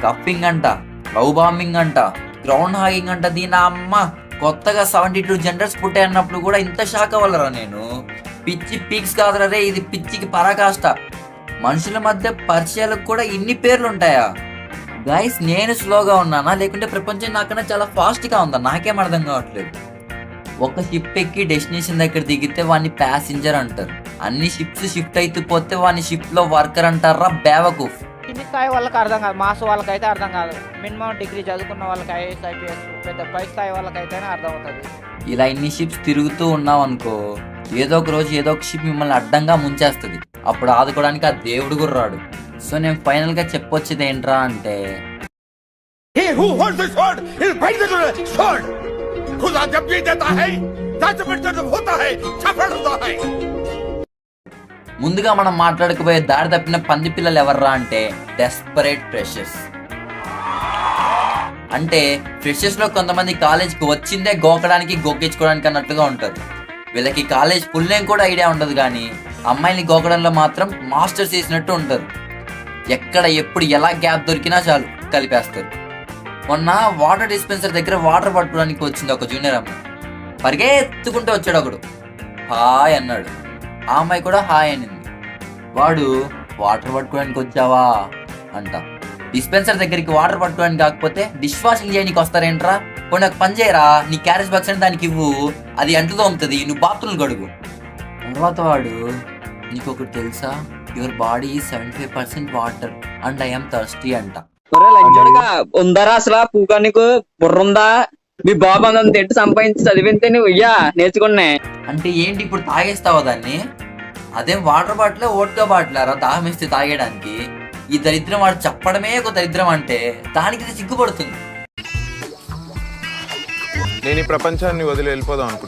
Cuffing అంట, love bombing అంట, ground hogging అంట. దీని అమ్మ కొత్తగా 72 జెండర్స్ పుట్టాయన్నప్పుడు కూడా ఇంత షాక్ అవ్వలరా నేను. పిచ్చి పీక్స్ కాదురా రే, ఇది పిచ్చికి పరాకాష్ట. మనుషుల మధ్య పరిచయాలకు కూడా ఇన్ని పేర్లు ఉంటాయా? గైస్, నేను స్లోగా ఉన్నానా లేకుంటే ప్రపంచం నాకన్నా చాలా ఫాస్ట్గా ఉందా? నాకేం అర్థం కావట్లేదు. ఒక షిప్ ఎక్కి డెస్టినేషన్ దగ్గర దిగితే వాడిని ప్యాసింజర్ అంటారు. అన్ని షిప్స్ షిఫ్ట్ అయితే పోతే వాడిని షిప్లో వర్కర్ అంటారా బేవకూఫ్. కింది స్థాయి వాళ్ళకి అర్థం కాదు, మాస్ వాళ్ళకైతే అర్థం కాదు. మినిమం డిగ్రీ చదువుకున్న వాళ్ళకి ఐఏఎస్ ఐపీఎస్ పెద్ద పై స్థాయి వాళ్ళకైతేనే అర్థం అవుతుంది. ఇలా ఇన్ని షిప్స్ తిరుగుతూ ఉన్నాం అనుకో, ఏదో ఒక రోజు ఏదో ఒక షిప్ మిమ్మల్ని అడ్డంగా ముంచేస్తుంది. అప్పుడు ఆదుకోవడానికి ఆ దేవుడు కూడా రాడు. సో నేను ఫైనల్ గా చెప్పొచ్చేది ఏంట్రా అంటే, ముందుగా మనం మాట్లాడకపోయే దారి తప్పిన పంది పిల్లలు ఎవర్రా అంటే డెస్పరేట్ ఫ్రెషర్స్. అంటే ఫ్రెషర్స్ లో కొంతమంది కాలేజ్కి వచ్చిందే గోకడానికి గోకించుకోవడానికి అన్నట్టుగా ఉంటారు. వీళ్ళకి కాలేజ్ ఫుల్ నేమ్ కూడా ఐడియా ఉండదు, కానీ అమ్మాయిని గోకడంలో మాత్రం మాస్టర్స్ చేసినట్టు ఉంటారు. ఎక్కడ ఎప్పుడు ఎలా గ్యాప్ దొరికినా చాలు కలిపేస్తారు. మొన్న వాటర్ డిస్పెన్సర్ దగ్గర వాటర్ పట్టుకోవడానికి వచ్చింది ఒక జూనియర్ అమ్మాయి. పరిగెత్తుకుంటూ వచ్చాడు ఒకడు, హాయ్ అన్నాడు. ఆ అమ్మాయి కూడా హాయ్ అనింది. వాడు వాటర్ పట్టుకోవడానికి వచ్చావా అంట. డిస్పెన్సర్ దగ్గరికి వాటర్ పట్టుకోవడానికి కాకపోతే డిష్ వాషింగ్ చేయడానికి వస్తారేంట్రా? కొన్ని ఒక పని చేయరా, నీ క్యారేజ్ బాక్స్ అని దానికి ఇవ్వు, అది అంటుతో ఉంటుంది, నువ్వు బాత్రూమ్ గడుగు. తర్వాత వాడు, నీకు ఒకటి తెలుసా, your body 75% water and I'm thirsty అంట. ఉందరా అసలు పూగా నీకు బుర్రుందా? మీ బాబు అంత ఎట్టు సంపాదించి చదివితే నువ్వు ఇయ్యా నేర్చుకున్నా అంటే ఏంటి ఇప్పుడు తాగేస్తావా దాన్ని? అదేం వాటర్ బాటిల్ ఓట్గా బాటిలారా దాహం వేస్తే తాగేయడానికి? ఈ దరిద్రం వాడు చెప్పడమే ఒక దరిద్రం అంటే దానికి ఇది సిగ్గుపడుతుంది. నేను ఈ ప్రపంచాన్ని వదిలి వెళ్ళిపోదాం అనుకుంటున్నాను.